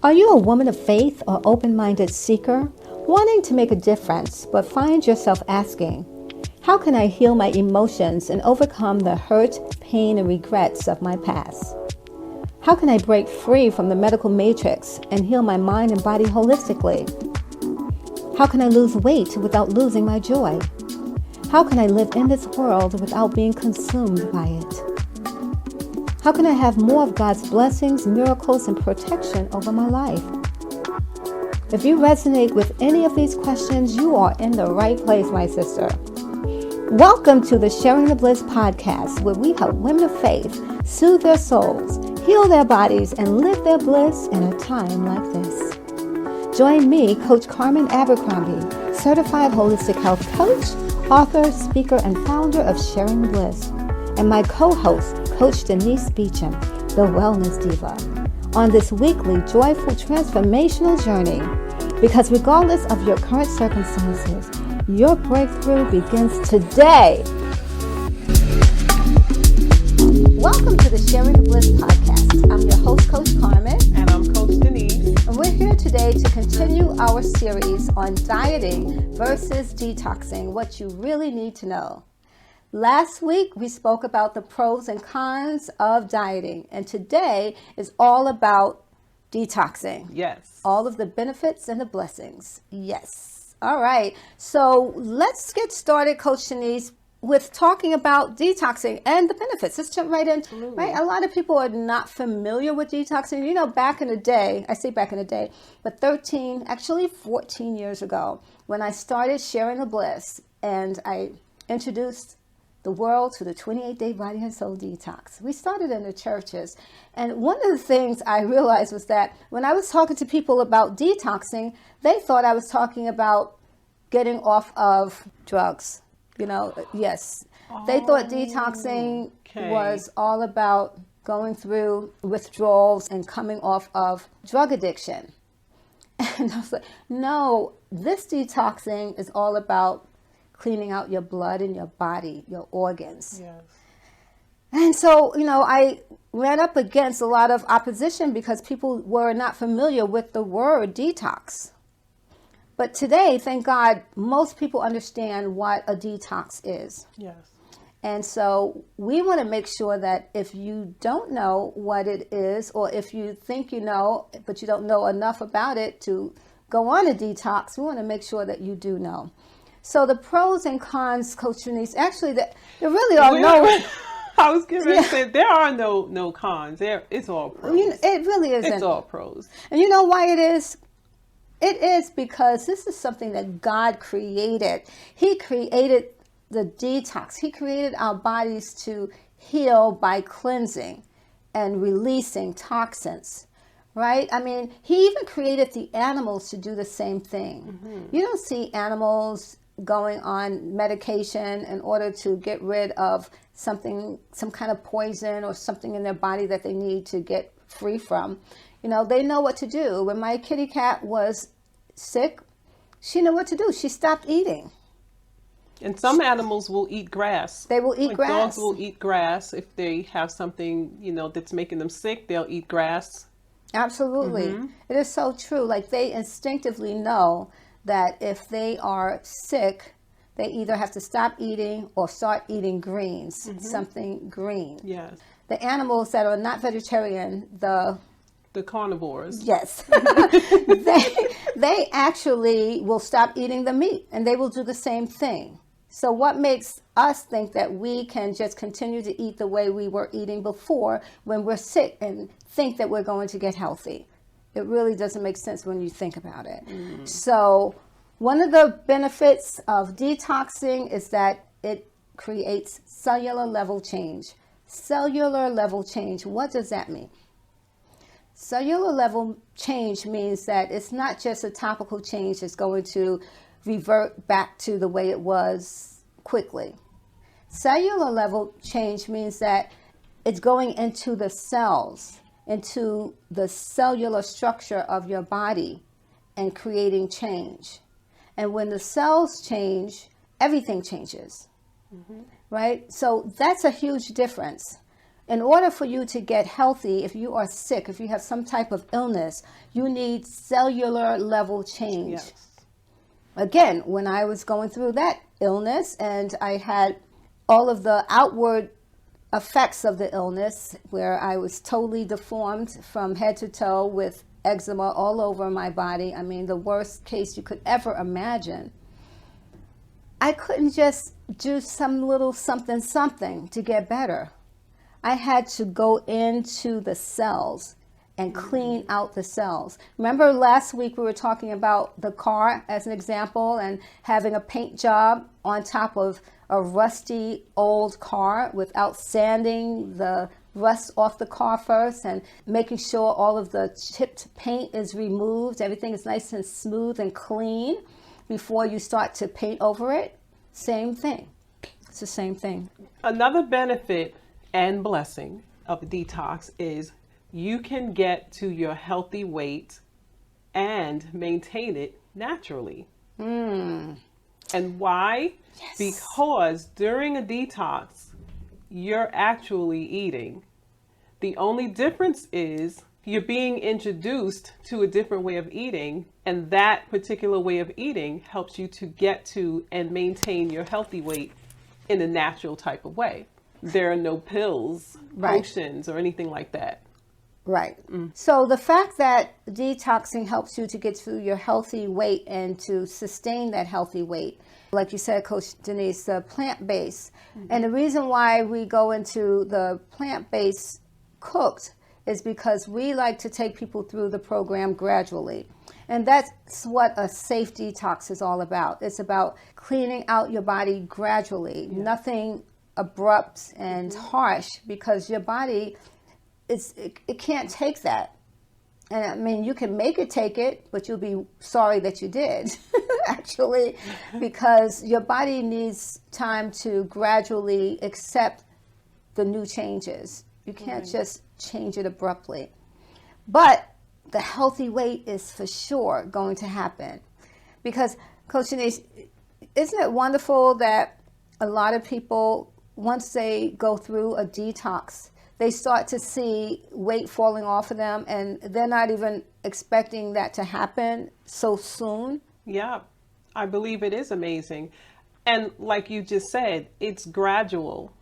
Are you a woman of faith or open-minded seeker, wanting to make a difference, but find yourself asking, how can I heal my emotions and overcome the hurt, pain, and regrets of my past? How can I break free from the medical matrix and heal my mind and body holistically? How can I lose weight without losing my joy? How can I live in this world without being consumed by it? How can I have more of God's blessings, miracles, and protection over my life? If you resonate with any of these questions, you are in the right place, my sister. Welcome to the Sharing the Bliss podcast, where we help women of faith soothe their souls, heal their bodies, and live their bliss in a time like this. Join me, Coach Carmen Abercrombie, certified holistic health coach, author, speaker, and founder of Sharing the Bliss, and my co-host, Coach Denise Beecham, the Wellness Diva, on this weekly joyful transformational journey. Because regardless of your current circumstances, your breakthrough begins today. Welcome to the Sharing the Bliss podcast. I'm your host, Coach Carmen. And I'm Coach Denise. And we're here today to continue our series on dieting versus detoxing, what you really need to know. Last week, we spoke about the pros and cons of dieting, and today is all about detoxing. Yes. All of the benefits and the blessings. Yes. All right. So let's get started, Coach Denise, with talking about detoxing and the benefits. Let's jump right in. Absolutely. Right? A lot of people are not familiar with detoxing. You know, back in the day, I say back in the day, but 14 years ago, when I started Sharing the Bliss and I introduced the world to the 28-day body and soul detox. We started in the churches. And one of the things I realized was that when I was talking to people about detoxing, they thought I was talking about getting off of drugs. You know, yes. They thought detoxing was all about going through withdrawals and coming off of drug addiction. And I was like, no, this detoxing is all about cleaning out your blood and your body, your organs. Yes. And so, you know, I ran up against a lot of opposition because people were not familiar with the word detox. But today, thank God, most people understand what a detox is. Yes. And so we want to make sure that if you don't know what it is, or if you think you know, but you don't know enough about it to go on a detox, we want to make sure that you do know. So the pros and cons, Coach Denise, actually, there really are no. I was going to say there are no cons. It's all pros. It really isn't. It's all pros. And you know why it is? It is because this is something that God created. He created the detox. He created our bodies to heal by cleansing and releasing toxins. Right? I mean, he even created the animals to do the same thing. Mm-hmm. You don't see animals going on medication in order to get rid of something, some kind of poison or something in their body that they need to get free from. You know, they know what to do. When my kitty cat was sick, she knew what to do. She stopped eating. And some animals will eat grass. They will eat grass. Dogs will eat grass. If they have something, that's making them sick, they'll eat grass. Absolutely. Mm-hmm. It is so true. Like, they instinctively know that if they are sick, they either have to stop eating or start eating greens, something green. Yes. The animals that are not vegetarian, the carnivores. Yes. they actually will stop eating the meat, and they will do the same thing. So what makes us think that we can just continue to eat the way we were eating before when we're sick and think that we're going to get healthy? It really doesn't make sense when you think about it. Mm. So one of the benefits of detoxing is that it creates cellular level change. Cellular level change, what does that mean? Cellular level change means that it's not just a topical change that's going to revert back to the way it was quickly. Cellular level change means that it's going into the cells, into the cellular structure of your body and creating change. And when the cells change, everything changes, right? So that's a huge difference. In order for you to get healthy, if you are sick, if you have some type of illness, you need cellular level change. Yes. Again, when I was going through that illness and I had all of the outward effects of the illness, where I was totally deformed from head to toe with eczema all over my body, I mean, the worst case you could ever imagine, I couldn't just do some little something to get better. I had to go into the cells and clean out the cells. Remember last week we were talking about the car as an example, and having a paint job on top of a rusty old car without sanding the rust off the car first and making sure all of the chipped paint is removed, everything is nice and smooth and clean before you start to paint over it. Same thing. It's the same thing. Another benefit and blessing of a detox is you can get to your healthy weight and maintain it naturally. And why? Yes. Because during a detox, you're actually eating. The only difference is you're being introduced to a different way of eating, and that particular way of eating helps you to get to and maintain your healthy weight in a natural type of way. There are no pills, potions, or anything like that. Right. So the fact that detoxing helps you to get to your healthy weight and to sustain that healthy weight, like you said, Coach Denise, plant-based. And the reason why we go into the plant-based cooked is because we like to take people through the program gradually. And that's what a safe detox is all about. It's about cleaning out your body gradually, nothing abrupt and harsh, because your body it can't take that. And I mean, you can make it take it, but you'll be sorry that you did actually, because your body needs time to gradually accept the new changes. You can't just change it abruptly. But the healthy weight is for sure going to happen, because Coach Denise, isn't it wonderful that a lot of people, once they go through a detox, they start to see weight falling off of them, and they're not even expecting that to happen so soon? Yeah, I believe it is amazing. And like you just said, it's gradual.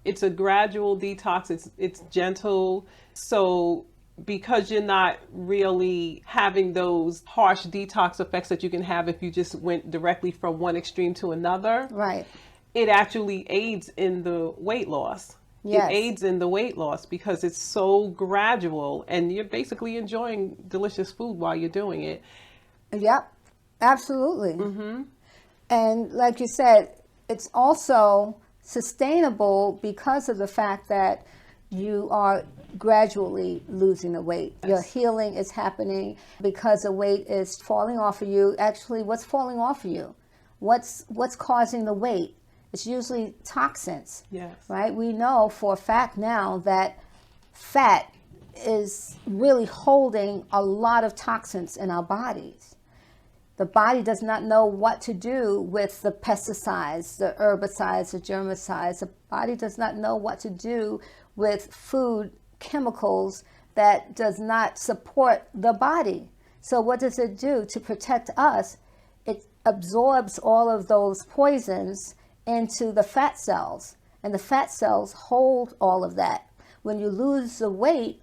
It's a gradual detox. It's gentle. So because you're not really having those harsh detox effects that you can have if you just went directly from one extreme to another, Right. it actually aids in the weight loss. Yes. It aids in the weight loss because it's so gradual, and you're basically enjoying delicious food while you're doing it. Yep, absolutely. And like you said, it's also sustainable because of the fact that you are gradually losing the weight. Yes. Your healing is happening because the weight is falling off of you. Actually, what's falling off of you? What's causing the weight? It's usually toxins. Yes. Right? We know for a fact now that fat is really holding a lot of toxins in our bodies. The body does not know what to do with the pesticides, the herbicides, the germicides. The body does not know what to do with food chemicals that does not support the body. So what does it do to protect us? It absorbs all of those poisons into the fat cells, and the fat cells hold all of that. When you lose the weight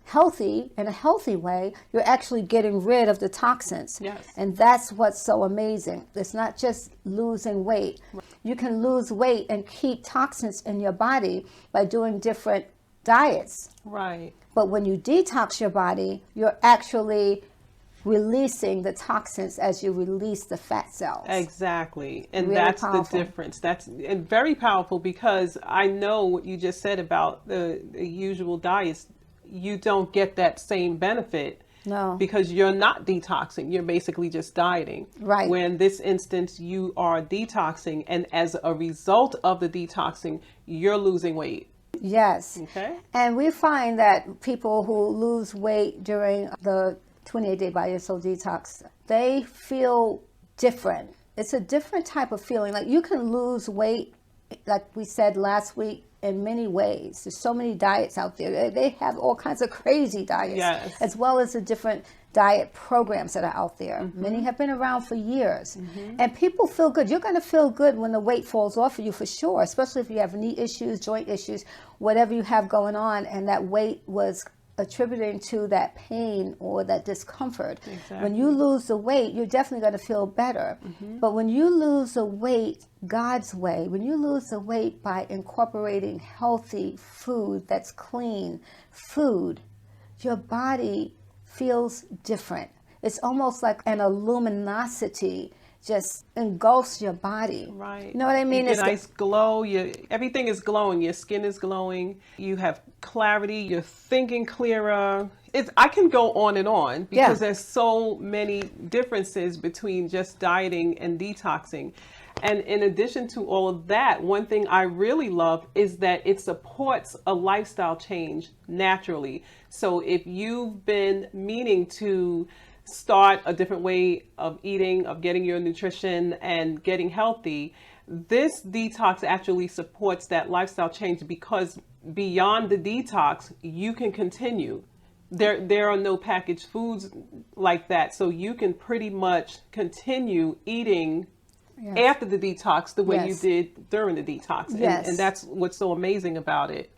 healthy, in a healthy way, you're actually getting rid of the toxins. Yes. And that's what's so amazing. It's not just losing weight. You can lose weight and keep toxins in your body by doing different diets. Right. But when you detox your body, you're actually releasing the toxins as you release the fat cells. Exactly. And Really that's powerful. the difference. That's and very powerful, because I know what you just said about the usual diets. You don't get that same benefit. No. Because you're not detoxing. You're basically just dieting. Right. Where in this instance, you are detoxing. And as a result of the detoxing, you're losing weight. Yes. Okay. And we find that people who lose weight during the 28-day Body and Soul Detox, they feel different. It's a different type of feeling. Like you can lose weight, like we said last week, in many ways. There's so many diets out there. They have all kinds of crazy diets, Yes. as well as the different diet programs that are out there. Many have been around for years. And people feel good. You're going to feel good when the weight falls off of you for sure, especially if you have knee issues, joint issues, whatever you have going on, and that weight was attributing to that pain or that discomfort. Exactly. When you lose the weight, you're definitely going to feel better. But when you lose the weight God's way, when you lose the weight by incorporating healthy food that's clean food, your body feels different. It's almost like an luminosity just engulfs your body. Right. You know what I mean? You get a nice glow. Everything is glowing. Your skin is glowing. You have clarity. You're thinking clearer. I can go on and on because there's so many differences between just dieting and detoxing. And in addition to all of that, one thing I really love is that it supports a lifestyle change naturally. So if you've been meaning to start a different way of eating, of getting your nutrition and getting healthy, this detox actually supports that lifestyle change, because beyond the detox, you can continue. There are no packaged foods like that. So you can pretty much continue eating after the detox the way you did during the detox. And that's what's so amazing about it.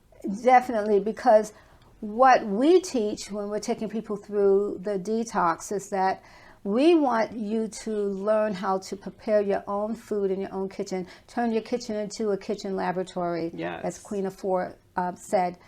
Definitely, because what we teach when we're taking people through the detox is that we want you to learn how to prepare your own food in your own kitchen, turn your kitchen into a kitchen laboratory, as Queen of Four said.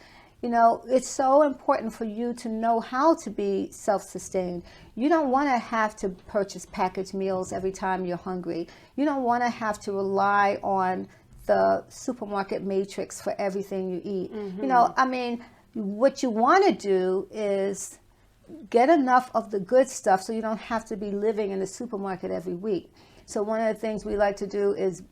You know, it's so important for you to know how to be self-sustained. You don't want to have to purchase packaged meals every time you're hungry. You don't want to have to rely on the supermarket matrix for everything you eat. You know, I mean, what you want to do is get enough of the good stuff so you don't have to be living in the supermarket every week. So one of the things we like to do is,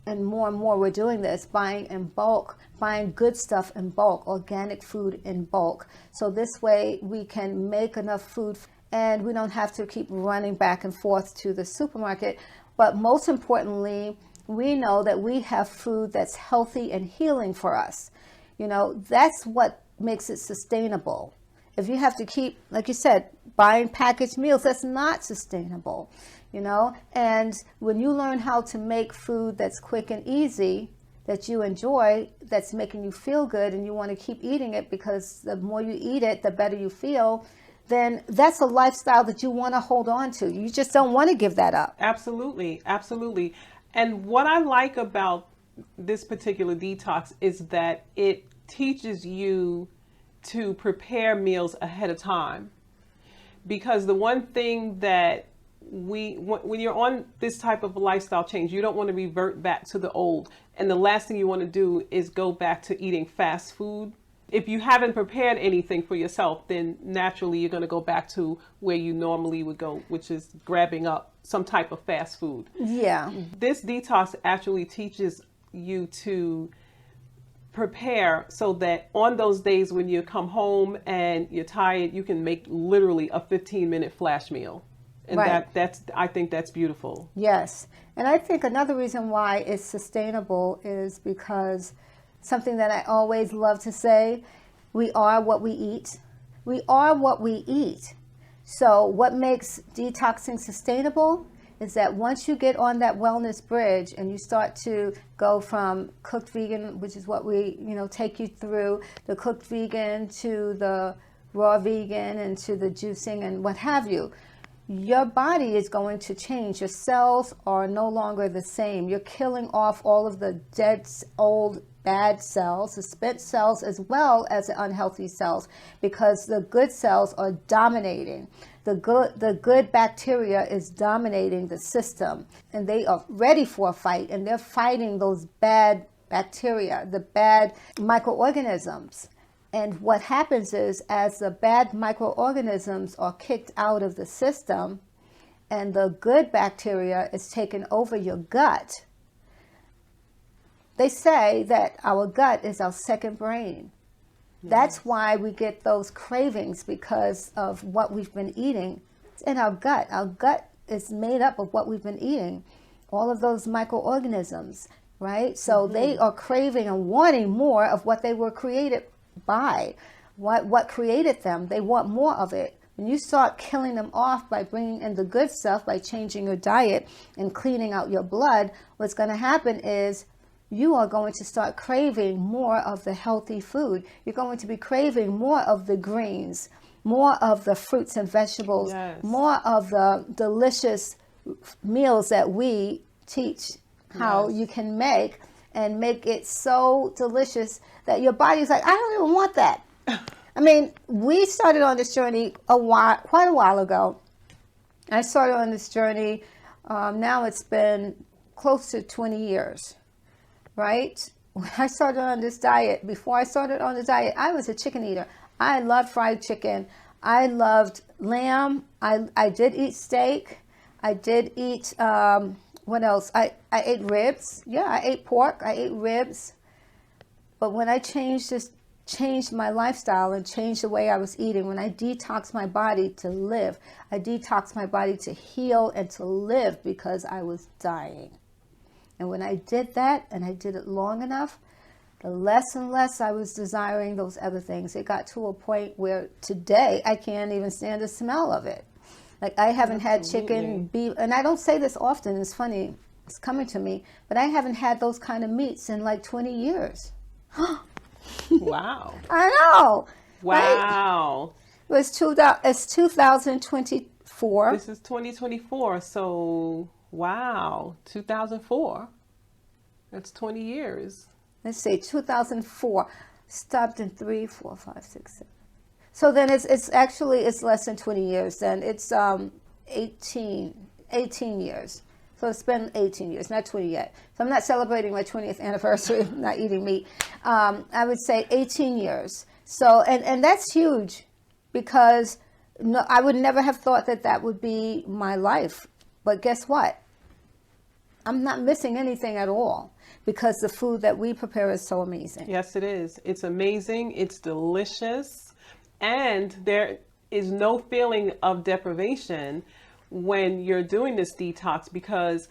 and more we're doing this, buying in bulk, buying good stuff in bulk, organic food in bulk. So this way we can make enough food and we don't have to keep running back and forth to the supermarket. But most importantly, we know that we have food that's healthy and healing for us. You know, that's what makes it sustainable. If you have to keep, like you said, buying packaged meals, that's not sustainable, you know. And when you learn how to make food that's quick and easy, that you enjoy, that's making you feel good, and you want to keep eating it because the more you eat it, the better you feel, then that's a lifestyle that you want to hold on to. You just don't want to give that up. Absolutely. Absolutely. And what I like about this particular detox is that it teaches you to prepare meals ahead of time. Because the one thing that when you're on this type of lifestyle change, you don't want to revert back to the old. And the last thing you want to do is go back to eating fast food. If you haven't prepared anything for yourself, then naturally you're going to go back to where you normally would go, which is grabbing up some type of fast food. Yeah. This detox actually teaches you to prepare so that on those days when you come home and you're tired, you can make literally a 15-minute flash meal. And I think that's beautiful. Yes. And I think another reason why it's sustainable is because something that I always love to say, we are what we eat. We are what we eat. So what makes detoxing sustainable is that once you get on that wellness bridge and you start to go from cooked vegan, which is what we, take you through, the cooked vegan to the raw vegan and to the juicing and what have you, your body is going to change. Your cells are no longer the same. You're killing off all of the dead, old, bad cells, the spent cells, as well as the unhealthy cells, because the good cells are dominating. The good bacteria is dominating the system, and they are ready for a fight, and they're fighting those bad bacteria, the bad microorganisms. And what happens is, as the bad microorganisms are kicked out of the system and the good bacteria is taken over your gut, they say that our gut is our second brain. Yes. That's why we get those cravings, because of what we've been eating. It's in our gut. Our gut is made up of what we've been eating. All of those microorganisms. right? So they are craving and wanting more of what they were created by, what created them. They want more of it. When you start killing them off by bringing in the good stuff, by changing your diet and cleaning out your blood, what's going to happen is you are going to start craving more of the healthy food. You're going to be craving more of the greens, more of the fruits and vegetables, Yes. more of the delicious meals that we teach how Yes. you can make, and make it so delicious that your body's like, I don't even want that. I mean, we started on this journey quite a while ago. I started on this journey, now it's been close to 20 years, right? When I started on this diet, before I started on the diet, I was a chicken eater. I loved fried chicken. I loved lamb. I did eat steak. I did eat, what else? I ate ribs. Yeah, I ate pork. I ate ribs. But when I changed my lifestyle and changed the way I was eating, when I detoxed my body to live, I detoxed my body to heal and to live, because I was dying. And when I did that, and I did it long enough, the less and less I was desiring those other things. It got to a point where today I can't even stand the smell of it. Like, I haven't had chicken, beef, and I don't say this often, it's funny, it's coming to me, but I haven't had those kind of meats in like 20 years. Wow. I know. Wow. Right? It's 2024. This is 2024. So, wow. 2004. That's 20 years. Let's say 2004. Stopped in 3, 4, 5, 6, 7. So then it's actually less than 20 years. Then it's 18 years. So it's been 18 years, not 20 yet. So I'm not celebrating my 20th anniversary of not eating meat. I would say 18 years. So, and that's huge, because no, I would never have thought that would be my life. But guess what? I'm not missing anything at all, because the food that we prepare is so amazing. Yes, it is. It's amazing. It's delicious. And there is no feeling of deprivation when you're doing this detox, because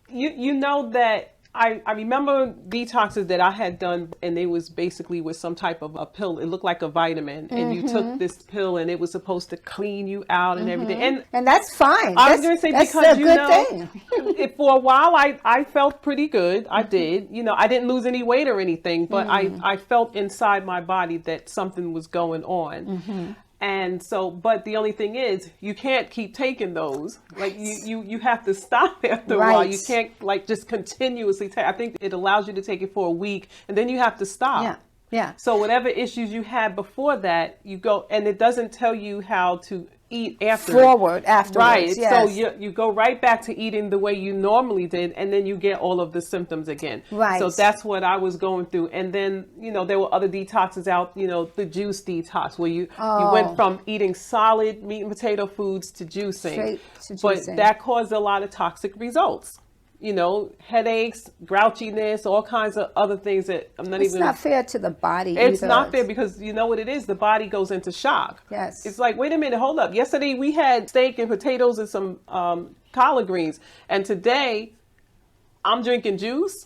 you know that I remember detoxes that I had done, and they was basically with some type of a pill. It looked like a vitamin, and you took this pill, and it was supposed to clean you out and everything. And that's fine. I was going to say, that's because a good thing. for a while I felt pretty good. I did. I didn't lose any weight or anything, but I felt inside my body that something was going on. And so, but the only thing is, you can't keep taking those. Like, you have to stop after a while. You can't like just continuously take. I think it allows you to take it for a week, and then you have to stop. Yeah. So whatever issues you had before that, you go, and it doesn't tell you how to eat afterwards. Right. Yes. So you go right back to eating the way you normally did, and then you get all of the symptoms again. Right. So that's what I was going through. And then, there were other detoxes out, the juice detox, where you went from eating solid meat and potato foods to juicing. Straight to But juicing. that caused a lot of toxic results. Headaches, grouchiness, all kinds of other things that I'm not It's even. not fair to the body. It's either. not fair, because you know what it is? The body goes into shock. Yes. It's like, wait a minute, hold up. Yesterday we had steak and potatoes and some collard greens. And today I'm drinking juice.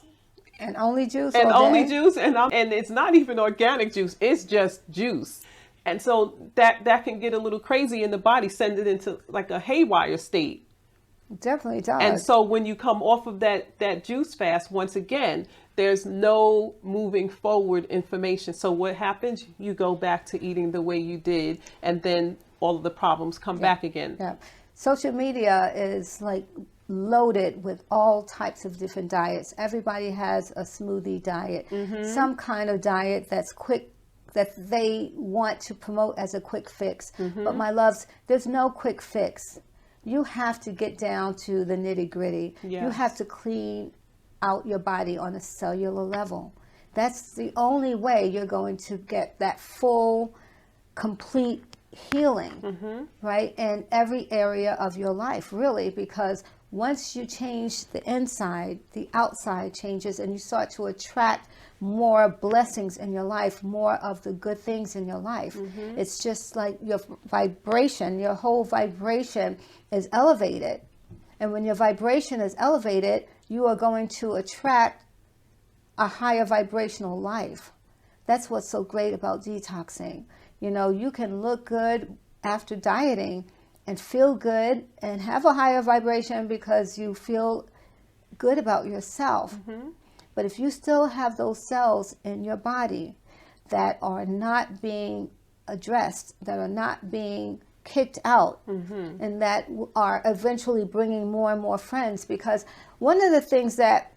And only juice. And all only day? juice. And it's not even organic juice. It's just juice. And so that can get a little crazy in the body, send it into like a haywire state. Definitely does. And so when you come off of that juice fast, once again, there's no moving forward information. So what happens? You go back to eating the way you did, and then all of the problems come back again. Yeah. Social media is like loaded with all types of different diets. Everybody has a smoothie diet, some kind of diet that's quick, that they want to promote as a quick fix. But my loves, there's no quick fix. You have to get down to the nitty gritty. Yes. You have to clean out your body on a cellular level. That's the only way you're going to get that full, complete healing, right? In every area of your life, really, because once you change the inside, the outside changes, and you start to attract more blessings in your life, more of the good things in your life. It's just like your vibration, your whole vibration is elevated. And when your vibration is elevated, you are going to attract a higher vibrational life. That's what's so great about detoxing. You know, you can look good after dieting and feel good and have a higher vibration because you feel good about yourself. But if you still have those cells in your body that are not being addressed, that are not being kicked out, and that are eventually bringing more and more friends, because one of the things that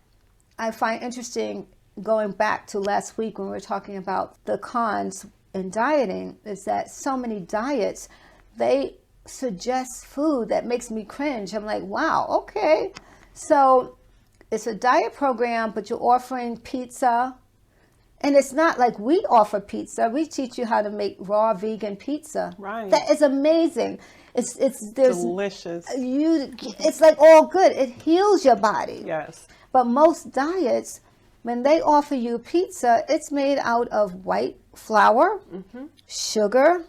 I find interesting, going back to last week when we were talking about the cons in dieting, is that so many diets, they suggest food that makes me cringe. I'm like, wow, okay. So it's a diet program, but you're offering pizza. And it's not like we offer pizza. We teach you how to make raw vegan pizza. Right. That is amazing. It's there's delicious. It's like all good. It heals your body. Yes. But most diets, when they offer you pizza, it's made out of white flour, sugar,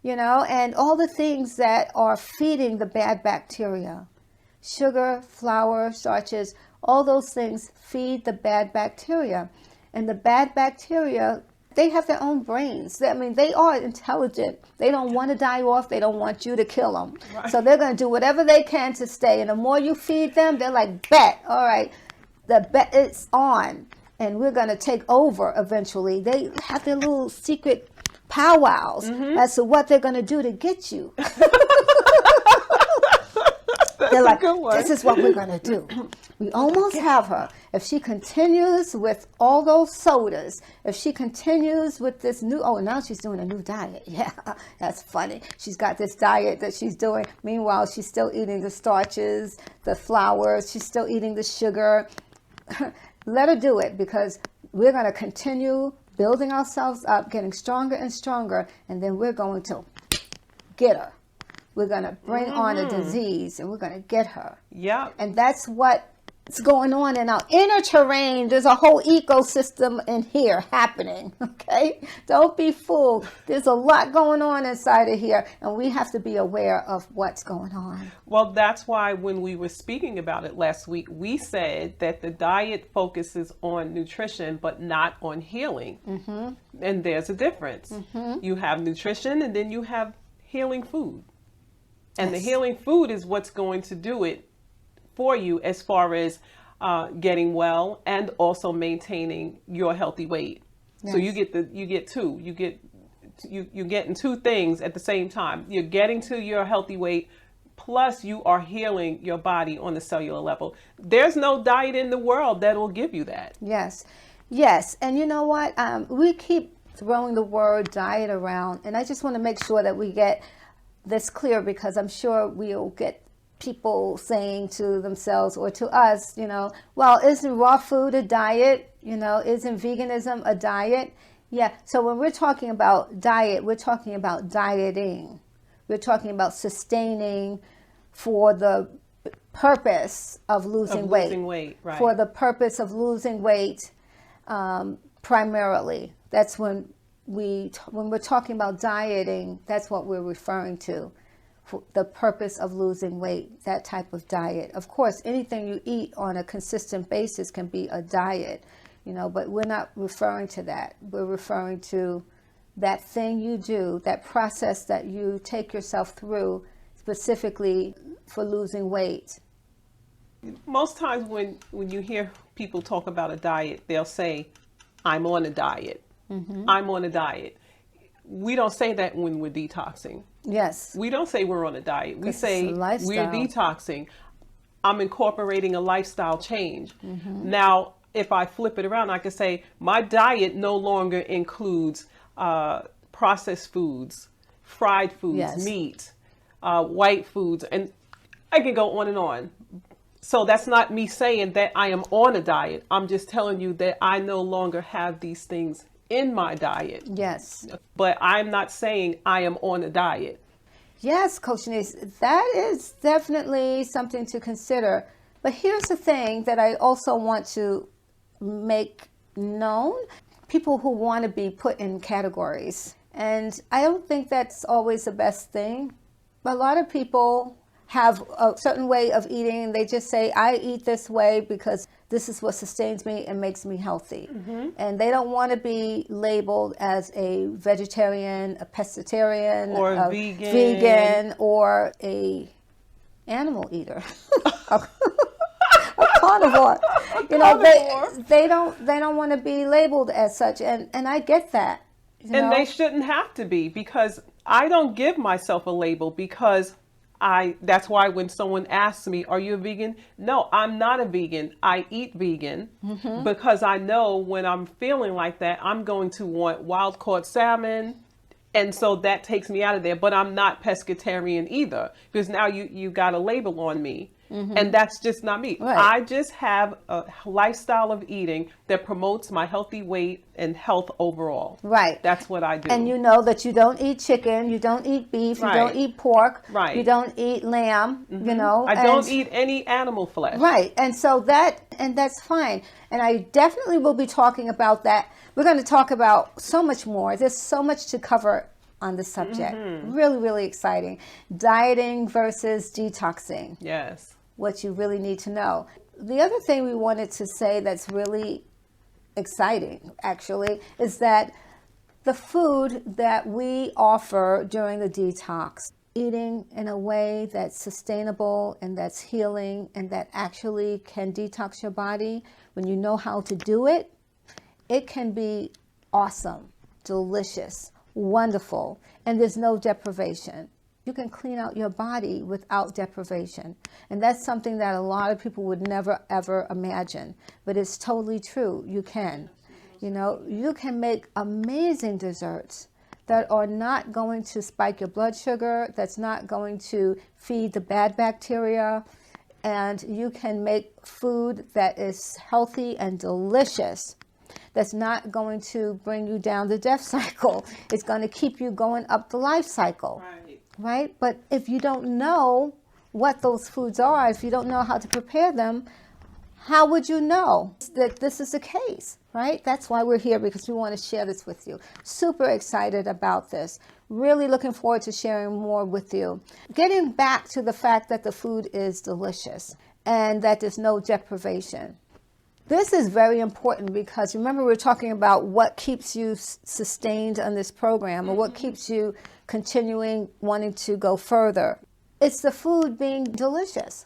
you know, and all the things that are feeding the bad bacteria. Sugar, flour, starches, all those things feed the bad bacteria. And the bad bacteria, they have their own brains. I mean, they are intelligent. They don't want to die off. They don't want you to kill them. Right. So they're going to do whatever they can to stay. And the more you feed them, they're like, bet, all right, the bet it's on. And we're going to take over eventually. They have their little secret powwows as to what they're going to do to get you. They're like, this is what we're going to do. We almost have her. If she continues with all those sodas, if she continues with this new, oh, now she's doing a new diet. Yeah, that's funny. She's got this diet that she's doing. Meanwhile, she's still eating the starches, the flours. She's still eating the sugar. Let her do it, because we're going to continue building ourselves up, getting stronger and stronger, and then we're going to get her. We're going to bring on a disease, and we're going to get her. Yeah. And that's what's going on in our inner terrain. There's a whole ecosystem in here happening, okay? Don't be fooled. There's a lot going on inside of here, and we have to be aware of what's going on. Well, that's why when we were speaking about it last week, we said that the diet focuses on nutrition, but not on healing. And there's a difference. You have nutrition, and then you have healing food. And the healing food is what's going to do it for you as far as getting well and also maintaining your healthy weight. Yes. So you're getting two things at the same time. You're getting to your healthy weight, plus you are healing your body on the cellular level. There's no diet in the world that will give you that. Yes. Yes. And you know what? We keep throwing the word diet around, and I just want to make sure that we get this clear, because I'm sure we'll get people saying to themselves or to us, you know, well, isn't raw food a diet? You know, isn't veganism a diet? Yeah. So when we're talking about diet, we're talking about dieting. We're talking about sustaining for the purpose of losing weight. Losing weight, right. For the purpose of losing weight, primarily. That's when we're talking about dieting, that's what we're referring to, for the purpose of losing weight, that type of diet. Of course, anything you eat on a consistent basis can be a diet, you know, but we're not referring to that. We're referring to that thing you do, that process that you take yourself through specifically for losing weight. Most times when you hear people talk about a diet, they'll say, I'm on a diet. I'm on a diet. We don't say that when we're detoxing. Yes. We don't say we're on a diet. We say we're detoxing. I'm incorporating a lifestyle change. Now, if I flip it around, I could say my diet no longer includes processed foods, fried foods, meat, white foods, and I can go on and on. So that's not me saying that I am on a diet. I'm just telling you that I no longer have these things in my diet. Yes. But I'm not saying I am on a diet. Yes, Coach Denise, that is definitely something to consider. But here's the thing that I also want to make known. People who want to be put in categories. And I don't think that's always the best thing. But a lot of people have a certain way of eating, and they just say, I eat this way because this is what sustains me and makes me healthy. And they don't want to be labeled as a vegetarian, a pescatarian, Or a vegan, or a animal eater. A carnivore. You know, they don't want to be labeled as such, and I get that. You know? And they shouldn't have to be, because I don't give myself a label, because that's why when someone asks me, are you a vegan? No, I'm not a vegan. I eat vegan because I know when I'm feeling like that, I'm going to want wild caught salmon. And so that takes me out of there. But I'm not pescatarian either, because now you got a label on me. And that's just not me. Right. I just have a lifestyle of eating that promotes my healthy weight and health overall. Right. That's what I do. And you know that you don't eat chicken, you don't eat beef, Right. you don't eat pork, Right. you don't eat lamb, you know. I don't eat any animal flesh. Right. And so that's fine. And I definitely will be talking about that. We're going to talk about so much more. There's so much to cover on the subject. Really, really exciting. Dieting versus detoxing. Yes. What you really need to know. The other thing we wanted to say that's really exciting, actually, is that the food that we offer during the detox, eating in a way that's sustainable and that's healing and that actually can detox your body, when you know how to do it, it can be awesome, delicious, wonderful, and there's no deprivation. You can clean out your body without deprivation. And that's something that a lot of people would never, ever imagine. But it's totally true. You can. You know, you can make amazing desserts that are not going to spike your blood sugar, that's not going to feed the bad bacteria. And you can make food that is healthy and delicious, that's not going to bring you down the death cycle. It's going to keep you going up the life cycle. Right? But if you don't know what those foods are, if you don't know how to prepare them, how would you know that this is the case, right? That's why we're here, because we want to share this with you. Super excited about this. Really looking forward to sharing more with you. Getting back to the fact that the food is delicious and that there's no deprivation. This is very important, because remember, we're talking about what keeps you sustained on this program, or what keeps you continuing wanting to go further. It's the food being delicious.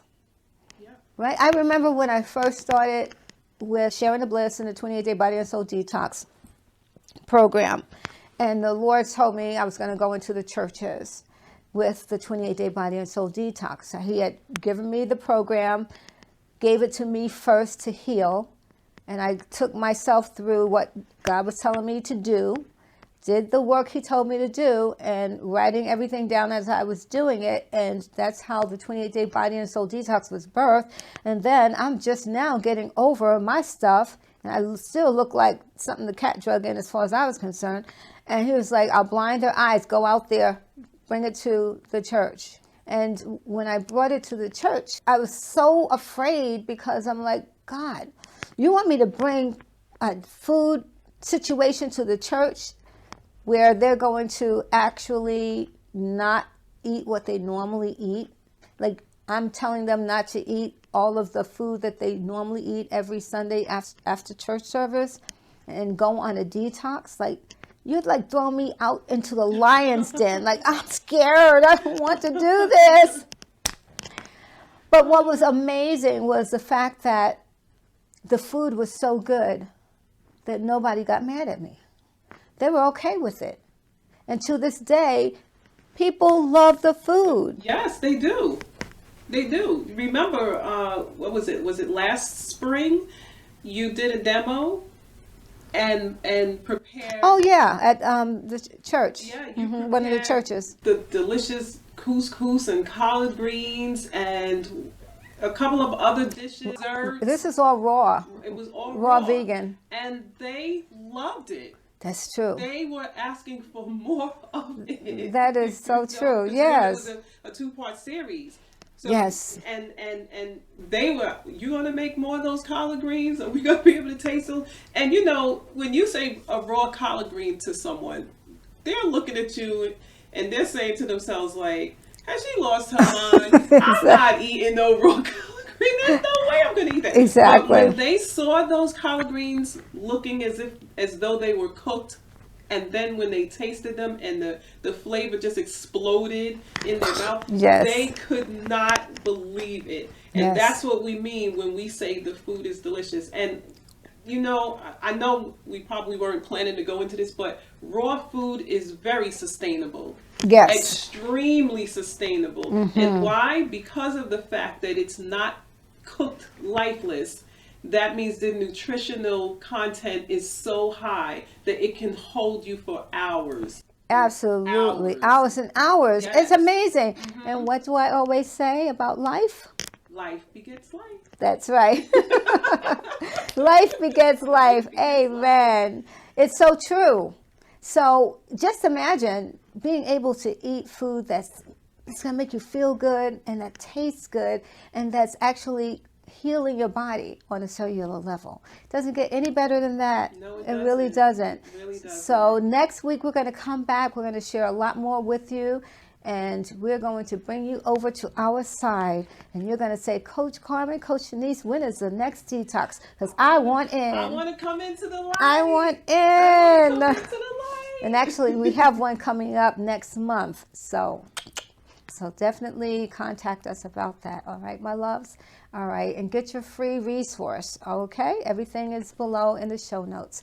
Right? I remember when I first started with Sharing the Bliss in the 28-Day Body and Soul Detox program, and the Lord told me I was going to go into the churches with the 28-Day Body and Soul Detox. So He had given me the program, gave it to me first to heal, and I took myself through what God was telling me to do, did the work He told me to do, and writing everything down as I was doing it. And that's how the 28-Day Body and Soul Detox was birthed. And then I'm just now getting over my stuff, and I still look like something the cat drug in as far as I was concerned. And He was like, I'll blind their eyes, go out there, bring it to the church. And when I brought it to the church, I was so afraid, because I'm like, God, you want me to bring a food situation to the church where they're going to actually not eat what they normally eat? Like, I'm telling them not to eat all of the food that they normally eat every Sunday after church service and go on a detox? Like, you'd like throw me out into the lion's den. Like, I'm scared. I don't want to do this. But what was amazing was the fact that the food was so good that nobody got mad at me. They were okay with it. And to this day, people love the food. Yes, they do. They do. Remember, what was it? Was it last spring? You did a demo and prepared. Oh yeah, at the church. Yeah, you one of the churches. The delicious couscous and collard greens and a couple of other dishes. This is all raw. It was all raw vegan. And they loved it. That's true. They were asking for more of it. That is so true. Yes. It was a 2-part series. So, yes. And they were, you going to make more of those collard greens? Are we going to be able to taste them? And you know, when you say a raw collard green to someone, they're looking at you and they're saying to themselves like, Has she lost her mind? I'm not eating no raw collard green. There's no way I'm gonna eat that. Exactly. But when they saw those collard greens looking as though they were cooked, and then when they tasted them and the flavor just exploded in their mouth, yes. they could not believe it. And that's what we mean when we say the food is delicious. And you know, I know we probably weren't planning to go into this, but raw food is very sustainable. Yes. Extremely sustainable. Mm-hmm. And why? Because of the fact that it's not cooked lifeless. That means the nutritional content is so high that it can hold you for hours. Absolutely. Hours and hours. Yes. It's amazing. Mm-hmm. And what do I always say about life? Life begets life. That's right. Life begets life. Amen. It's so true. So just imagine being able to eat food that's going to make you feel good and that tastes good and that's actually healing your body on a cellular level. Doesn't get any better than that. No, it really doesn't. It really doesn't. So next week we're going to come back. We're going to share a lot more with you. And we're going to bring you over to our side. And you're going to say, Coach Carmen, Coach Shanice, when is the next detox? Because I want in. I want to come into the light. I want in. I want to come into the light. And actually, we have one coming up next month. So definitely contact us about that. All right, my loves? All right. And get your free resource. Okay? Everything is below in the show notes.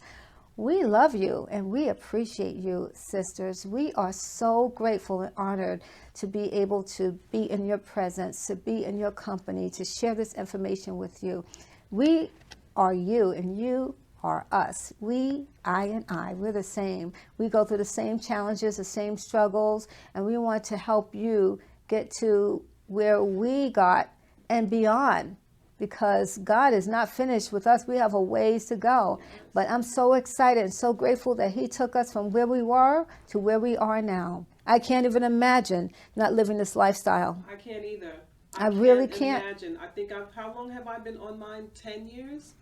We love you and we appreciate you, sisters. We are so grateful and honored to be able to be in your presence, to be in your company, to share this information with you. We are you and you are us. We, I, we're the same. We go through the same challenges, the same struggles, and we want to help you get to where we got and beyond. Because God is not finished with us. We have a ways to go. But I'm so excited and so grateful that He took us from where we were to where we are now. I can't even imagine not living this lifestyle. I can't either. I really can't. Imagine. I think how long have I been online? 10 years?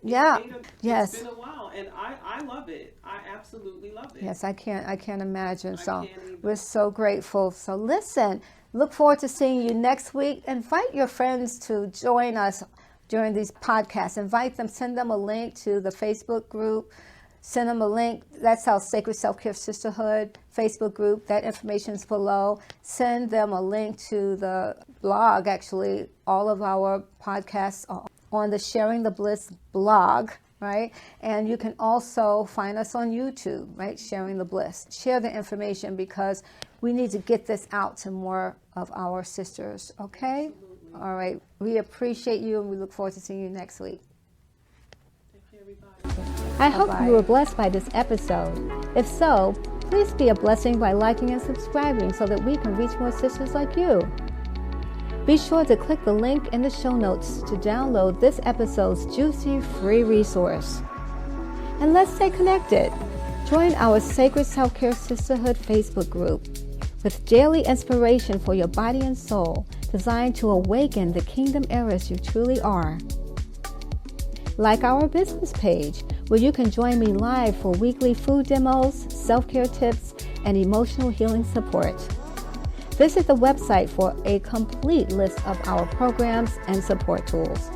Yeah. It's been a while, and I love it. I absolutely love it. Yes, I can't imagine. So we're so grateful. So listen. Look forward to seeing you next week. Invite your friends to join us during these podcasts. Invite them, send them a link to the Facebook group. Send them a link. That's our Sacred Self-Care Sisterhood Facebook group. That information is below. Send them a link to the blog. Actually, all of our podcasts are on the Sharing the Bliss blog, right? And you can also find us on YouTube, right? Sharing the Bliss. Share the information because we need to get this out to more of our sisters, okay? Absolutely. All right. We appreciate you and we look forward to seeing you next week. Take care, everybody. I hope you were blessed by this episode. If so, please be a blessing by liking and subscribing so that we can reach more sisters like you. Be sure to click the link in the show notes to download this episode's juicy free resource. And let's stay connected. Join our Sacred Self-Care Sisterhood Facebook group with daily inspiration for your body and soul, designed to awaken the kingdom heiress you truly are. Like our business page, where you can join me live for weekly food demos, self-care tips, and emotional healing support. Visit the website for a complete list of our programs and support tools.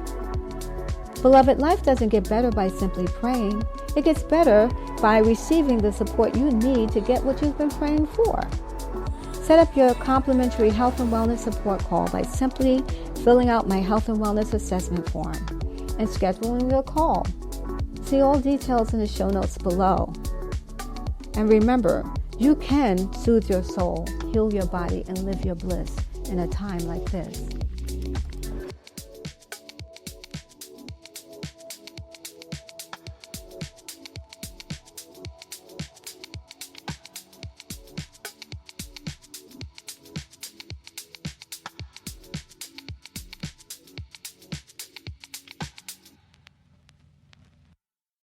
Beloved, life doesn't get better by simply praying. It gets better by receiving the support you need to get what you've been praying for. Set up your complimentary health and wellness support call by simply filling out my health and wellness assessment form and scheduling your call. See all details in the show notes below. And remember, you can soothe your soul, heal your body, and live your bliss in a time like this.